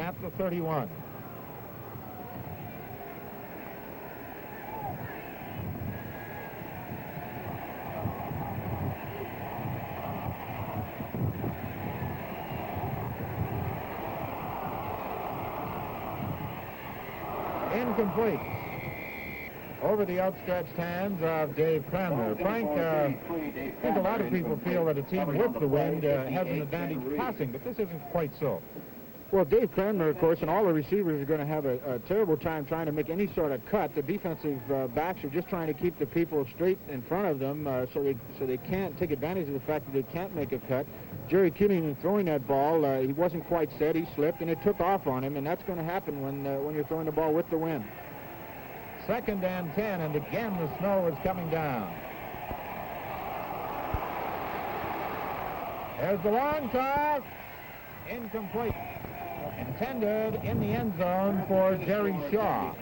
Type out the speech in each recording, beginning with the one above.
at the 31. Incomplete. Over the outstretched hands of Dave Cranmer. Frank, I think a lot of people feel that a team with the wind has an advantage passing, but this isn't quite so. Well, Dave Cranmer, of course, and all the receivers are going to have a terrible time trying to make any sort of cut. The defensive backs are just trying to keep the people straight in front of them so they can't take advantage of the fact that they can't make a cut. Jerry Keeling throwing that ball, he wasn't quite set, he slipped, and it took off on him, and that's going to happen when you're throwing the ball with the wind. 2nd and 10, and again the snow is coming down. There's the long toss. Incomplete. Intended in the end zone for Jerry Shaw.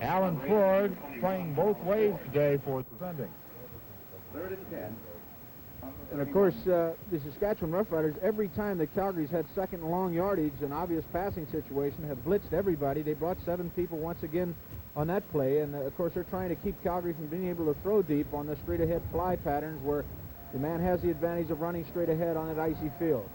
Alan Ford playing both ways today for defending. 3rd and 10. And of course, the Saskatchewan Roughriders, every time the Calgary's had second and long yardage, an obvious passing situation, have blitzed everybody. They brought 7 people once again on that play, and of course they're trying to keep Calgary from being able to throw deep on the straight ahead fly patterns where the man has the advantage of running straight ahead on that icy field.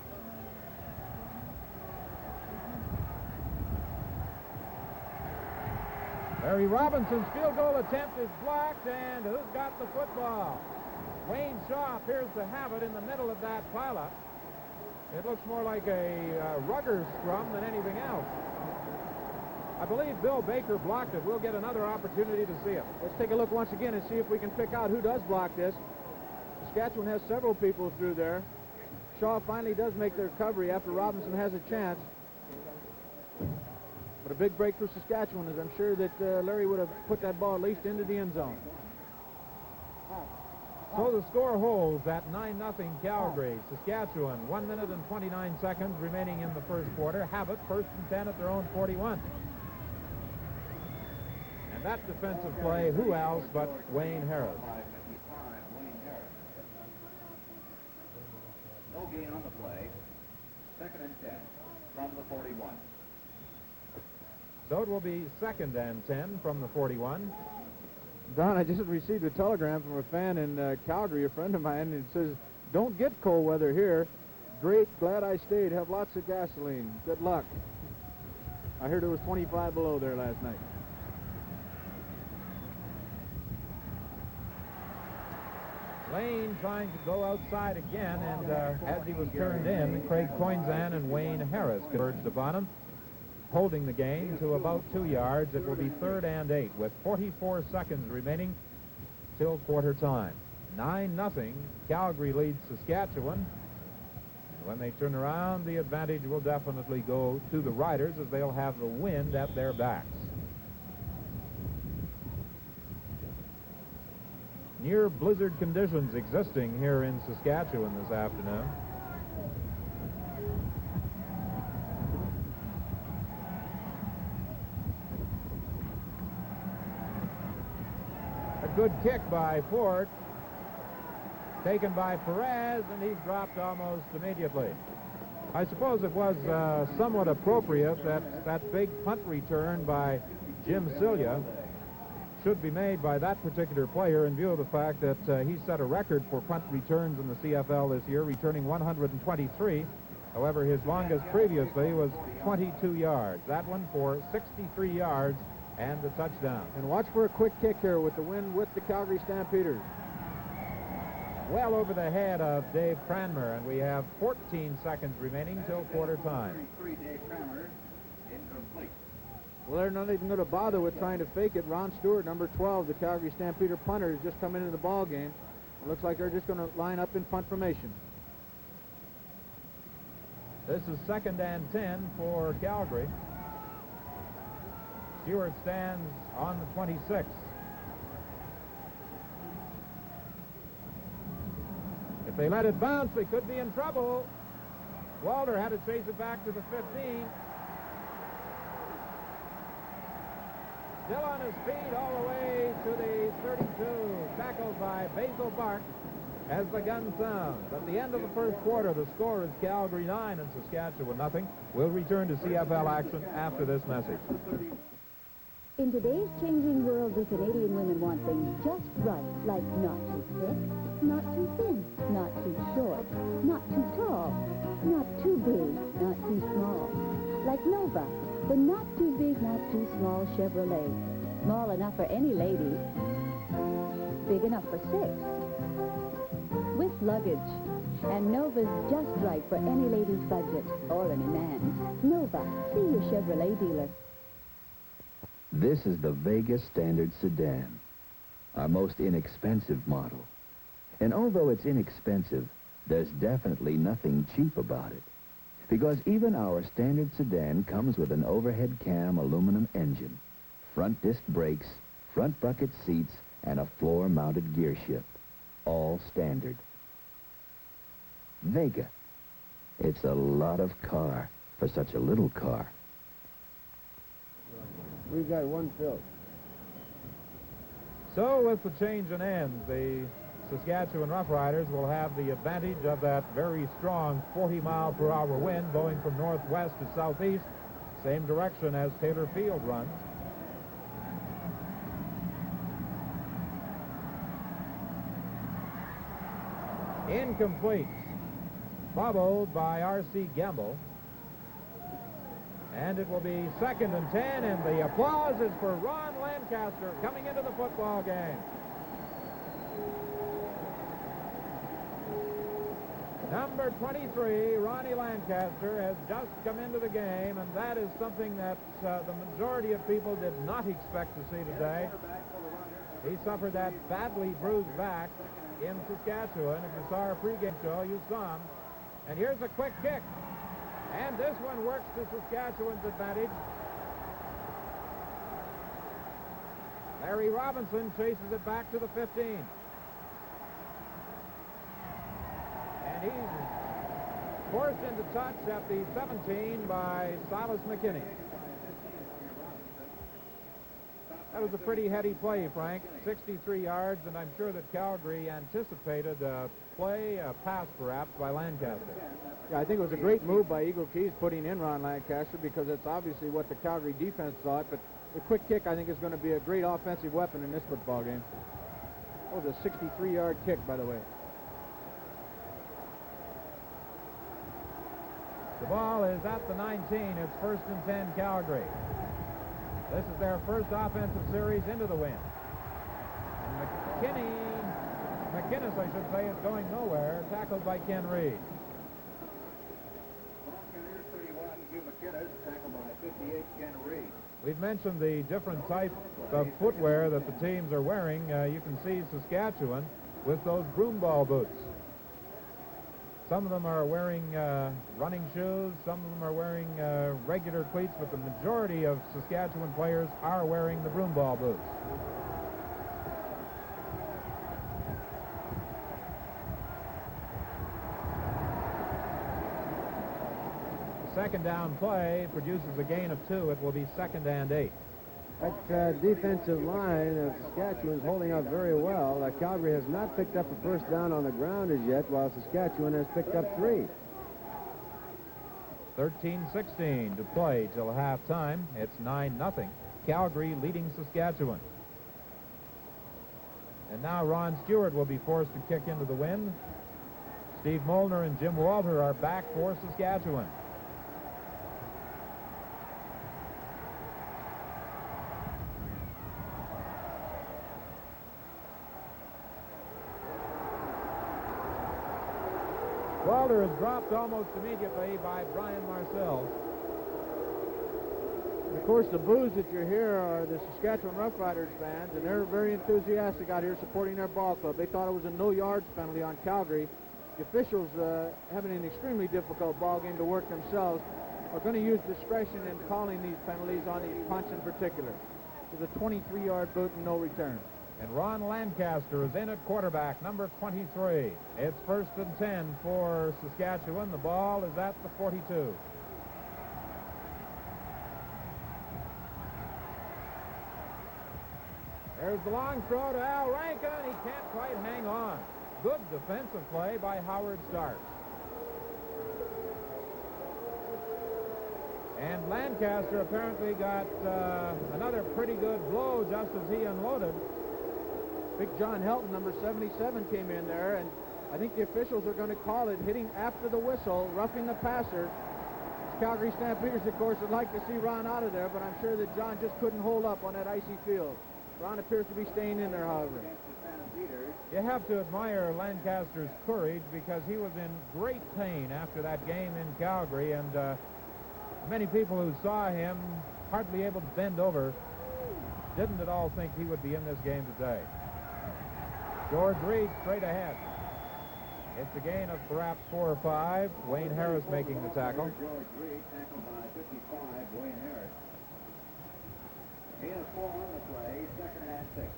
Larry Robinson's field goal attempt is blocked, and who's got the football? Wayne Shaw appears to have it in the middle of that pileup. It looks more like a rugger scrum than anything else. I believe Bill Baker blocked it. We'll get another opportunity to see it. Let's take a look once again and see if we can pick out who does block this. Saskatchewan has several people through there. Shaw finally does make the recovery after Robinson has a chance. But a big break for Saskatchewan, as I'm sure that Larry would have put that ball at least into the end zone. So the score holds at 9-0 Calgary. Saskatchewan, 1 minute and 29 seconds remaining in the first quarter. Have it 1st and 10 at their own 41. And that defensive play, who else but Wayne Harris? No gain on the play. 2nd and 10 from the 41. So it will be 2nd and 10 from the 41. Don, I just received a telegram from a fan in Calgary, a friend of mine, and it says, "Don't get cold weather here. Great, glad I stayed. Have lots of gasoline. Good luck." I heard it was 25 below there last night. Lane trying to go outside again, and as he was turned in, Craig Coinzan and Wayne Harris converged upon him, holding the game to about 2 yards. It will be 3rd and 8 with 44 seconds remaining till quarter time. 9-0. Calgary leads Saskatchewan. When they turn around, the advantage will definitely go to the Riders as they'll have the wind at their backs. Near blizzard conditions existing here in Saskatchewan this afternoon. A good kick by Ford. Taken by Perez, and he's dropped almost immediately. I suppose it was somewhat appropriate that that big punt return by Jim Cilia should be made by that particular player in view of the fact that he set a record for punt returns in the CFL this year, returning 123. However, his longest previously was 22 yards. That one for 63 yards and a touchdown. And watch for a quick kick here with the win with the Calgary Stampeders. Well over the head of Dave Cranmer, and we have 14 seconds remaining till quarter time. Dave Cranmer, incomplete. Well, they're not even going to bother with trying to fake it. Ron Stewart, number 12, the Calgary Stampeder punter, has just come into the ball game. It looks like they're just going to line up in punt formation. This is 2nd and 10 for Calgary. Stewart stands on the 26. If they let it bounce, they could be in trouble. Walter had to chase it back to the 15. Still on his feet all the way to the 32. Tackled by Basil Bart. as the gun sounds. At the end of the first quarter, the score is Calgary 9 and Saskatchewan nothing. We'll return to CFL action after this message. In today's changing world, we Canadian women want things just right, like not too thick, not too thin, not too short, not too tall, not too big, not too small. Like Nova, the not too big, not too small Chevrolet. Small enough for any lady, big enough for 6. With luggage. And Nova's just right for any lady's budget, or any man's. Nova, see your Chevrolet dealer. This is the Vega Standard Sedan, our most inexpensive model. And although it's inexpensive, there's definitely nothing cheap about it. Because even our standard sedan comes with an overhead cam aluminum engine, front disc brakes, front bucket seats, and a floor-mounted gear shift. All standard. Vega. It's a lot of car for such a little car. We've got one filled. So with the change in ends, the Saskatchewan Roughriders will have the advantage of that very strong 40-mile-per-hour wind blowing from northwest to southeast, same direction as Taylor Field runs. Incomplete. Bobbled by R.C. Gamble. And it will be 2nd and 10, and the applause is for Ron Lancaster coming into the football game. Number 23, Ronnie Lancaster, has just come into the game, and that is something that the majority of people did not expect to see today. He suffered that badly bruised back in Saskatchewan. If you saw our pregame show, you saw him. And here's a quick kick. And this one works to Saskatchewan's advantage. Larry Robinson chases it back to the 15. And he's forced into touch at the 17 by Silas McKinney. That was a pretty heady play, Frank. 63 yards, and I'm sure that Calgary anticipated a pass perhaps, by Lancaster. Yeah, I think it was a great move by Eagle Keys putting in Ron Lancaster, because that's obviously what the Calgary defense thought. But the quick kick, I think, is going to be a great offensive weapon in this football game. That was a 63-yard kick, by the way. The ball is at the 19. It's 1st and 10 Calgary. This is their first offensive series into the win. And McInnes, I should say, is going nowhere. Tackled by Ken Reed. We've mentioned the different type of footwear that the teams are wearing. You can see Saskatchewan with those broom ball boots. Some of them are wearing running shoes. Some of them are wearing regular cleats, but the majority of Saskatchewan players are wearing the broom ball boots. Second down play produces a gain of 2. It will be 2nd and 8. That defensive line of Saskatchewan is holding up very well. Calgary has not picked up a first down on the ground as yet, while Saskatchewan has picked up 3. 13-16 to play till halftime. It's 9-0. Calgary leading Saskatchewan. And now Ron Stewart will be forced to kick into the wind. Steve Molnar and Jim Walter are back for Saskatchewan. Walter is dropped almost immediately by Brian Marcel. Of course, the boos that you hear are the Saskatchewan Roughriders fans, and they're very enthusiastic out here supporting their ball club. They thought it was a no-yards penalty on Calgary. The officials, having an extremely difficult ball game to work themselves, are going to use discretion in calling these penalties on these punts in particular. It's a 23-yard boot and no return. And Ron Lancaster is in at quarterback, number 23. It's 1st and 10 for Saskatchewan. The ball is at the 42. There's the long throw to Al Rankin. He can't quite hang on. Good defensive play by Howard Starks. And Lancaster apparently got another pretty good blow just as he unloaded. Big John Helton, number 77, came in there, and I think the officials are going to call it hitting after the whistle, roughing the passer. Calgary Stampeders, of course, would like to see Ron out of there, but I'm sure that John just couldn't hold up on that icy field. Ron appears to be staying in there, however. You have to admire Lancaster's courage because he was in great pain after that game in Calgary, and many people who saw him hardly able to bend over didn't at all think he would be in this game today. George Reed straight ahead. It's a gain of perhaps 4 or 5. Wayne Harris making the tackle. George Reed tackled by 55, Wayne Harris. He has 4 on the play, 2nd and 6.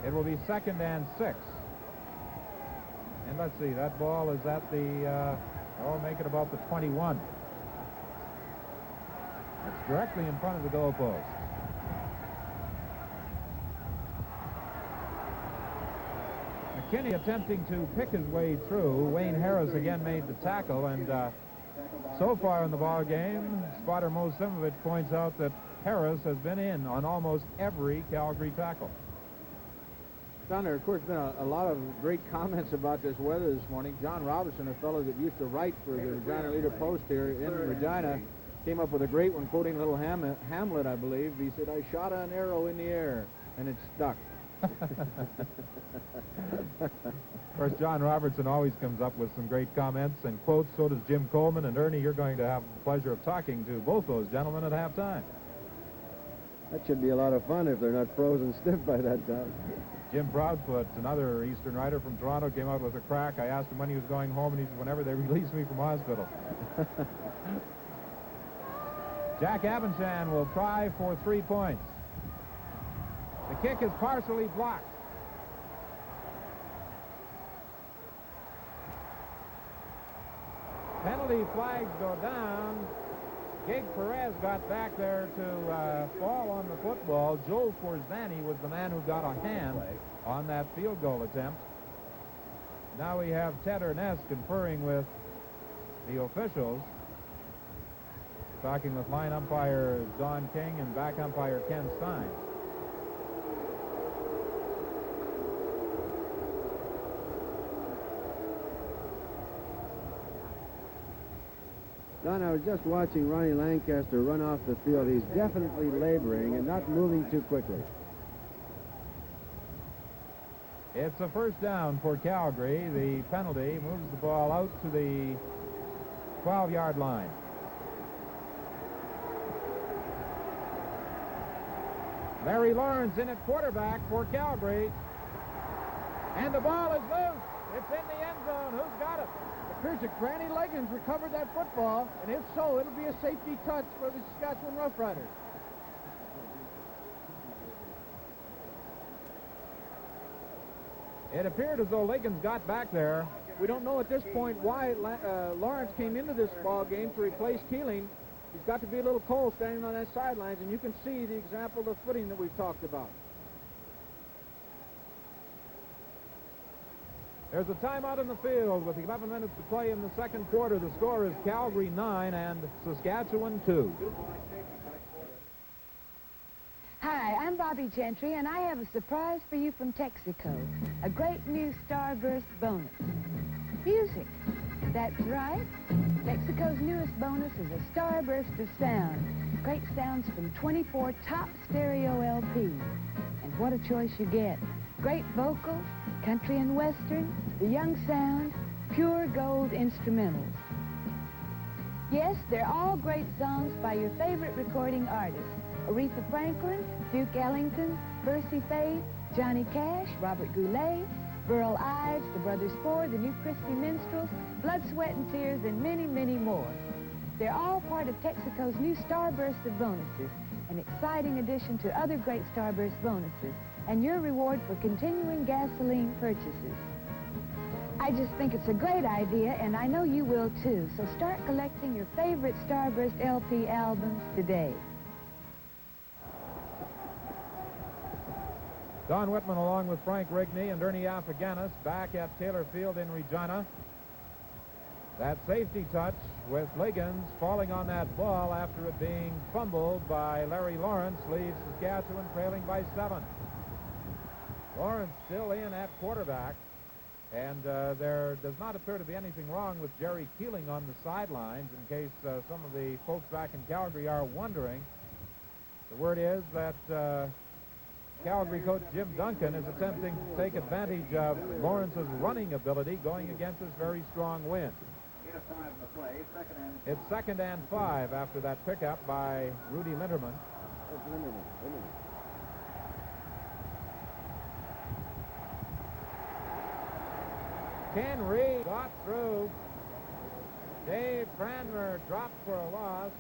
It will be 2nd and 6. And let's see, that ball is at the, make it about the 21. It's directly in front of the goalpost. McKinney attempting to pick his way through. Wayne Harris again made the tackle, and so far in the ball game, spotter Mo Simovich points out that Harris has been in on almost every Calgary tackle. Don, there, of course, been a lot of great comments about this weather this morning. John Robertson, a fellow that used to write for the Regina Leader Post here in Regina, came up with a great one, quoting little Hamlet, I believe. He said, "I shot an arrow in the air, and it stuck." Of course, John Robertson always comes up with some great comments and quotes. So does Jim Coleman. And Ernie, you're going to have the pleasure of talking to both those gentlemen at halftime. That should be a lot of fun if they're not frozen stiff by that time. Jim Proudfoot, another Eastern writer from Toronto, came out with a crack. I asked him when he was going home, and he said, "Whenever they release me from hospital." Jack Abensham will try for 3 points. The kick is partially blocked. Penalty flags go down. Gig Perez got back there to fall on the football. Joe Forzani was the man who got a hand on that field goal attempt. Now we have Ted Ernest conferring with the officials, talking with line umpire Don King and back umpire Ken Stein. Don, I was just watching Ronnie Lancaster run off the field. He's definitely laboring and not moving too quickly. It's a first down for Calgary. The penalty moves the ball out to the 12-yard line. Larry Lawrence in at quarterback for Calgary. And the ball is loose. It's in the end zone. Who's got it? It appears that Granny Leggins recovered that football, and if so, it'll be a safety touch for the Saskatchewan Roughriders. It appeared as though Liggins got back there. We don't know at this point why Lawrence came into this ball game to replace Keeling. He's got to be a little cold standing on that sidelines, and you can see the example of the footing that we've talked about. There's a timeout in the field with 11 minutes to play in the second quarter. The score is Calgary 9 and Saskatchewan 2. Hi, I'm Bobby Gentry, and I have a surprise for you from Texaco. A great new Starburst bonus. Music. That's right. Texaco's newest bonus is a Starburst of sound. Great sounds from 24 top stereo LPs. And what a choice you get. Great vocals, country and western, the young sound, pure gold instrumentals. Yes, they're all great songs by your favorite recording artists. Aretha Franklin, Duke Ellington, Percy Faith, Johnny Cash, Robert Goulet, Burl Ives, the Brothers Ford, the New Christy Minstrels, Blood, Sweat, and Tears, and many, many more. They're all part of Texaco's new Starburst of bonuses, an exciting addition to other great Starburst bonuses, and your reward for continuing gasoline purchases. I just think it's a great idea, and I know you will too, so start collecting your favorite Starburst LP albums today. Don Whitman along with Frank Rigney and Ernie Afghanius back at Taylor Field in Regina. That safety touch with Liggins falling on that ball after it being fumbled by Larry Lawrence leaves Saskatchewan trailing by 7. Lawrence still in at quarterback, and there does not appear to be anything wrong with Jerry Keeling on the sidelines, in case some of the folks back in Calgary are wondering. The word is that Calgary coach Jim Duncan is attempting to take advantage of Lawrence's running ability going against his very strong wind. It's 2nd and 5 after that pickup by Rudy Linderman. Ken Reed got through. Dave Cranmer dropped for a loss.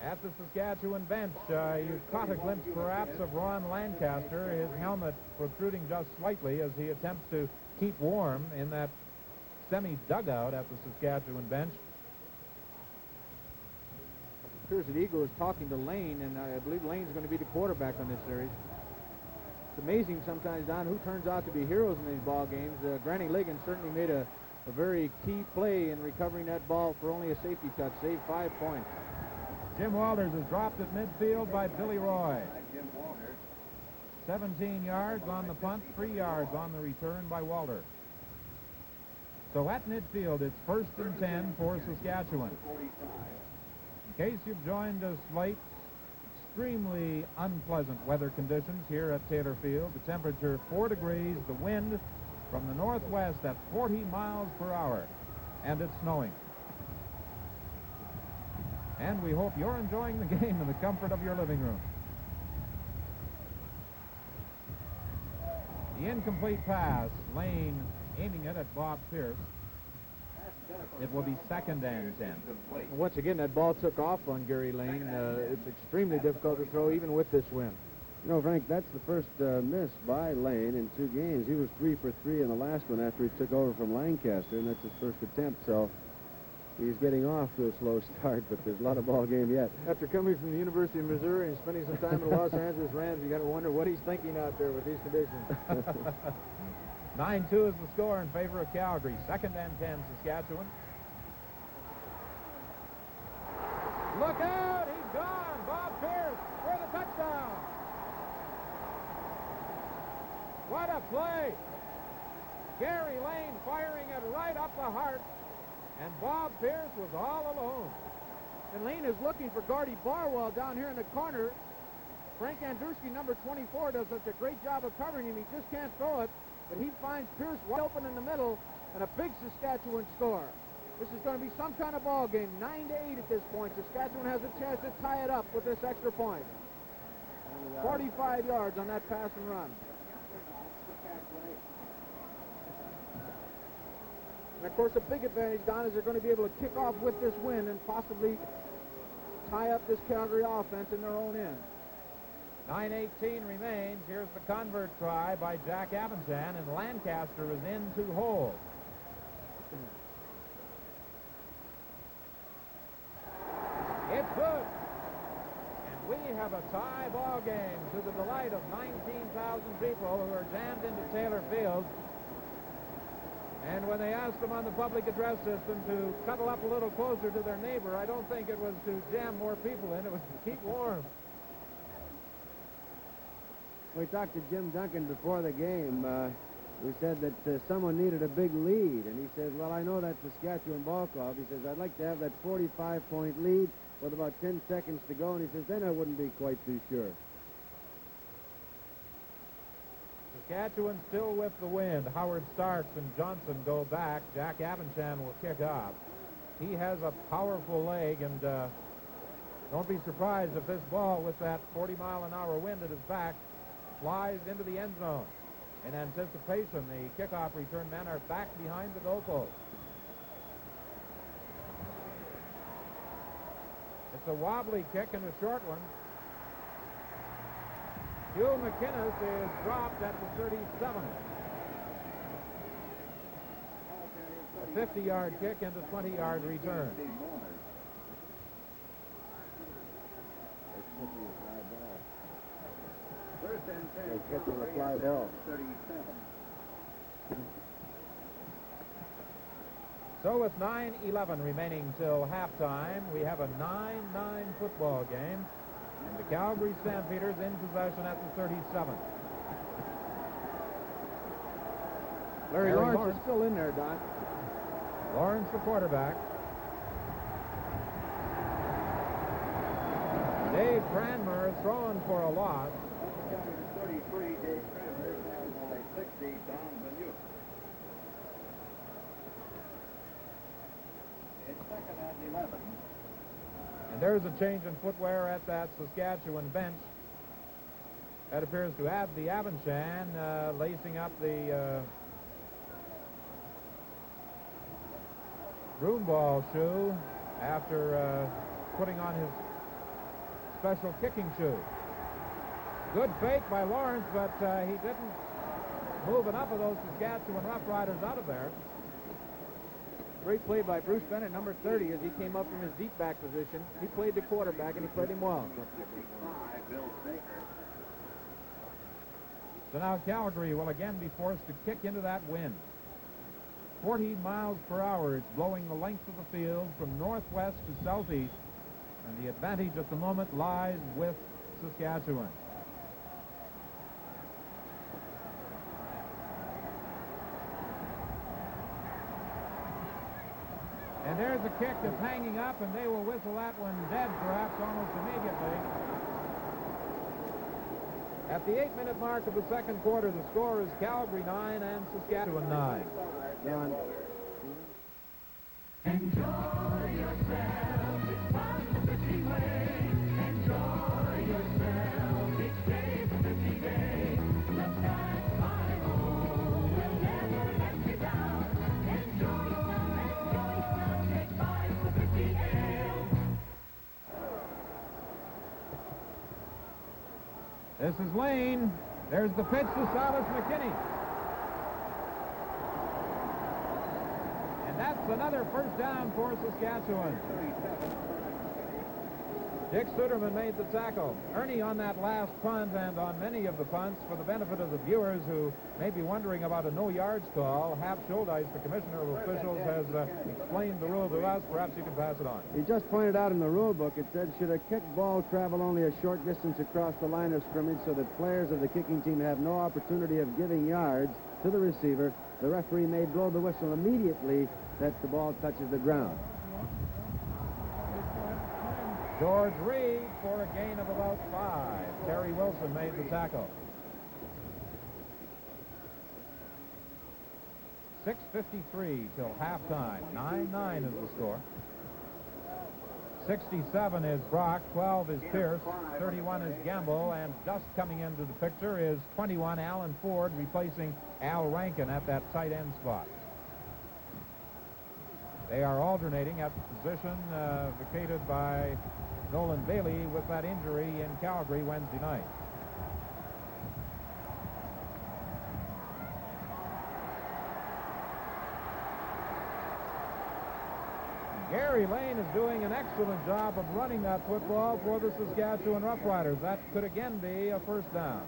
At the Saskatchewan bench, you caught a glimpse perhaps of Ron Lancaster, his helmet protruding just slightly as he attempts to keep warm in that semi-dugout at the Saskatchewan bench. It appears that Eagle is talking to Lane, and I believe Lane's going to be the quarterback on this series. It's amazing sometimes, Don, who turns out to be heroes in these ball games. Granny Liggins certainly made a very key play in recovering that ball for only a safety touch, saved 5 points. Jim Walters is dropped at midfield by Billy Roy. 17 yards on the punt, 3 yards on the return by Walter. So at midfield, it's 1st and 10 for Saskatchewan. In case you've joined us late, extremely unpleasant weather conditions here at Taylor Field. The temperature 4 degrees, the wind from the northwest at 40 miles per hour, and it's snowing. And we hope you're enjoying the game in the comfort of your living room. The incomplete pass, Lane aiming it at Bob Pierce. It will be 2nd and 10. Once again, that ball took off on Gary Lane. It's extremely difficult to throw even with this wind. You know, Frank, that's the first miss by Lane in 2 games. He was 3 for 3 in the last one after he took over from Lancaster, and that's his first attempt. So he's getting off to a slow start, but there's a lot of ball game yet. After coming from the University of Missouri and spending some time in the Los Angeles Rams, you got to wonder what he's thinking out there with these conditions. 9-2 is the score in favor of Calgary. 2nd and 10, Saskatchewan. Look out! He's gone! Bob Pierce for the touchdown! What a play! Gary Lane firing it right up the heart, and Bob Pierce was all alone. And Lane is looking for Gardy Barwell down here in the corner. Frank Andruski, number 24, does such a great job of covering him. He just can't throw it, but he finds Pierce wide open in the middle, and a big Saskatchewan score. This is going to be some kind of ball game, 9-8 at this point. Saskatchewan has a chance to tie it up with this extra point. 45 yards on that pass and run. And of course, a big advantage, Don, is they're going to be able to kick off with this win and possibly tie up this Calgary offense in their own end. 9:18 remains. Here's the convert try by Jack Abensan, and Lancaster is in to hold. It's good. And we have a tie ball game to the delight of 19,000 people who are jammed into Taylor Field. And when they asked them on the public address system to cuddle up a little closer to their neighbor, I don't think it was to jam more people in. It was to keep warm. We talked to Jim Duncan before the game. We said that someone needed a big lead, and he says, well, I know that Saskatchewan Ball Club. He says, I'd like to have that 45-point lead with about 10 seconds to go, and he says, then I wouldn't be quite too sure. Saskatchewan still with the wind. Howard Starks and Johnson go back. Jack Abensan will kick off. He has a powerful leg, and don't be surprised if this ball with that 40-mile-an-hour wind at his back flies into the end zone. In anticipation, the kickoff return men are back behind the goalpost. It's a wobbly kick and a short one. Hugh McInnes is dropped at the 37. A 50-yard kick and a 20-yard return. They catching a fly ball. 37. So with 9:11 remaining till halftime, we have a 9-9 football game, and the Calgary Stampeders in possession at the 37. Larry Larry Lawrence Lawrence. is still in there, Don. Lawrence, the quarterback. Dave Cranmer throwing for a loss. 33, Dave Cranmer, tackled by 60, Don Banyuk. It's second and 11. And there's a change in footwear at that Saskatchewan bench. That appears to add the Avanchan, lacing up the broomball shoe after putting on his special kicking shoe. Good fake by Lawrence, but he didn't move enough of those Saskatchewan Rough Riders out of there. Great play by Bruce Bennett, number 30, as he came up from his deep back position. He played the quarterback, and he played him well. 55, Bill Baker. So now Calgary will again be forced to kick into that wind. 40 miles per hour. It's blowing the length of the field from northwest to southeast, and the advantage at the moment lies with Saskatchewan. And there's a kick that's hanging up, and they will whistle that one dead perhaps almost immediately. At the 8-minute mark of the second quarter, the score is Calgary 9 and Saskatchewan 9. Don. Enjoy yourself, it's fun the 50 way. Enjoy yourself, each day the 50 day. Look back, my home will never let you down. Enjoy yourself, take 5 for 50 ale. This is Lane. There's the pitch to Silas McKinney. And that's another first down for Saskatchewan. 37. Dick Suderman made the tackle. Ernie on that last punt and on many of the punts, for the benefit of the viewers who may be wondering about a no-yards call, Hap Schuldeis, the commissioner of officials, has explained the rule to us. Perhaps you can pass it on. He just pointed out in the rule book, it said, should a kicked ball travel only a short distance across the line of scrimmage so that players of the kicking team have no opportunity of giving yards to the receiver, the referee may blow the whistle immediately that the ball touches the ground. George Reed for a gain of about 5. Terry Wilson made the tackle. 6:53 till halftime. 9-9 is the score. 67 is Brock, 12 is Pierce, 31 is Gamble, and just coming into the picture is 21 Alan Ford, replacing Al Rankin at that tight end spot. They are alternating at the position vacated by Nolan Bailey with that injury in Calgary Wednesday night. Gary Lane is doing an excellent job of running that football for the Saskatchewan Roughriders. That could again be a first down.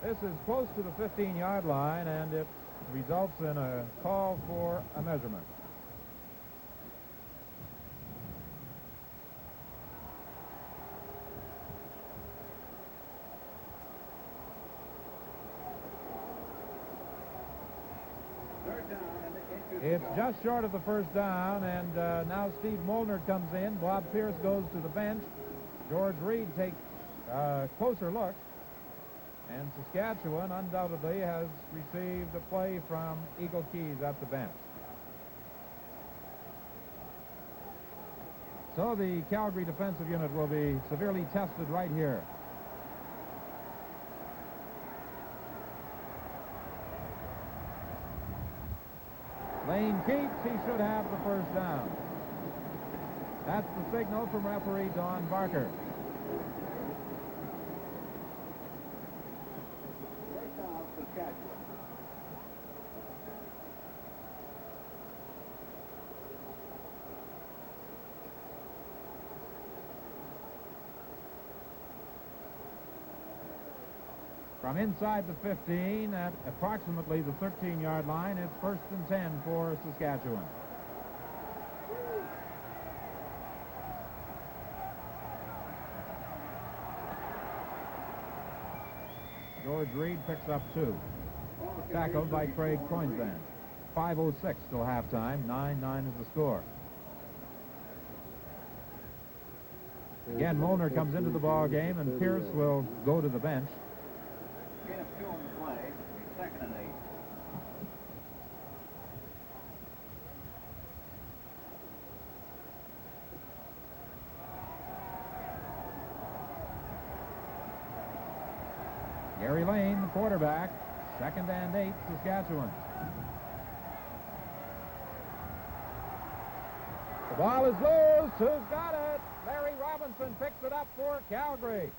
This is close to the 15-yard line, and it results in a call for a measurement. It's just short of the first down, and now Steve Molnar comes in. Bob Pierce goes to the bench. George Reed takes a closer look. And Saskatchewan undoubtedly has received a play from Eagle Keys at the bench. So the Calgary defensive unit will be severely tested right here. Lane keeps. He should have the first down. That's the signal from referee Don Barker. From inside the 15 at approximately the 13-yard line, it's 1st and 10 for Saskatchewan. George Reed picks up 2. Tackled by Craig Coinsand. 5:06 till halftime. 9-9 is the score. Again, Molnar comes into the ball game, and Pierce will go to the bench. Gain of 2 on the play. 2nd and 8. Gary Lane, the quarterback. 2nd and 8, Saskatchewan. The ball is loose. Who's got it? Larry Robinson picks it up for Calgary.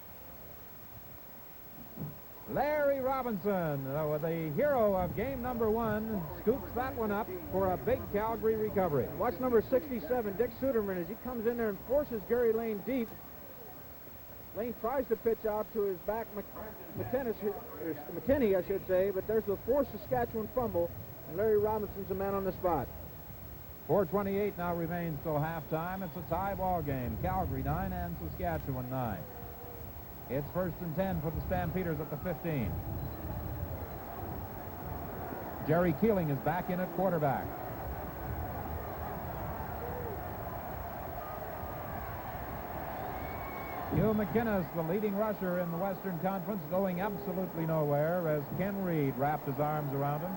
Larry Robinson, the hero of game number 1, scoops that one up for a big Calgary recovery. Watch number 67, Dick Suderman, as he comes in there and forces Gary Lane deep. Lane tries to pitch out to his back, McKinney, I should say, but there's the forced Saskatchewan fumble, and Larry Robinson's the man on the spot. 4:28 now remains till halftime. It's a tie ball game. Calgary 9 and Saskatchewan 9. It's 1st and 10 for the Stampeders at the 15. Jerry Keeling is back in at quarterback. Hugh McInnes, the leading rusher in the Western Conference, going absolutely nowhere as Ken Reed wrapped his arms around him.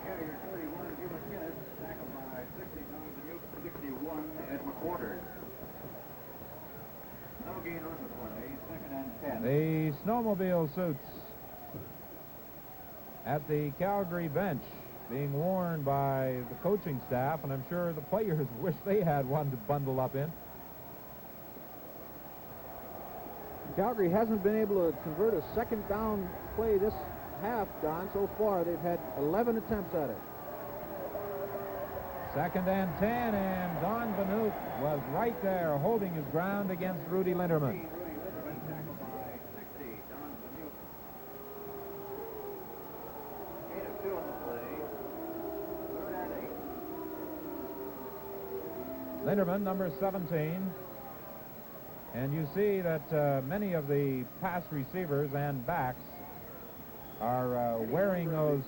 Carrier 31, Hugh McInnes, tackled by 61 at McQuarters. No gain on the play. 2nd and 10. The snowmobile suits at the Calgary bench being worn by the coaching staff, and I'm sure the players wish they had one to bundle up in. Calgary hasn't been able to convert a 2nd down play this half, Don. So far, they've had 11 attempts at it. 2nd and 10, and Don Vanuk was right there holding his ground against Rudy Linderman. Rudy Linderman tackled by 60. Don Vanuk. Gain of 2 on the play. 3rd and 8. Linderman, number 17. And you see that many of the pass receivers and backs are wearing those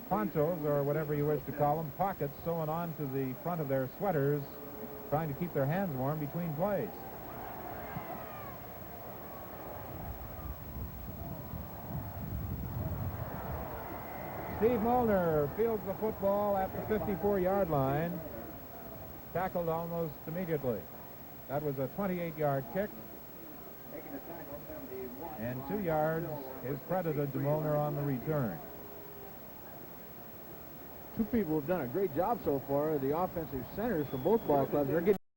ponchos, or whatever you wish to call them, pockets sewn onto the front of their sweaters, trying to keep their hands warm between plays. Steve Molnar fields the football at the 54-yard line, tackled almost immediately. That was a 28-yard kick, and 2 yards is credited to Molnar on the return. Two people have done a great job so far, the offensive centers for both ball clubs. They're getting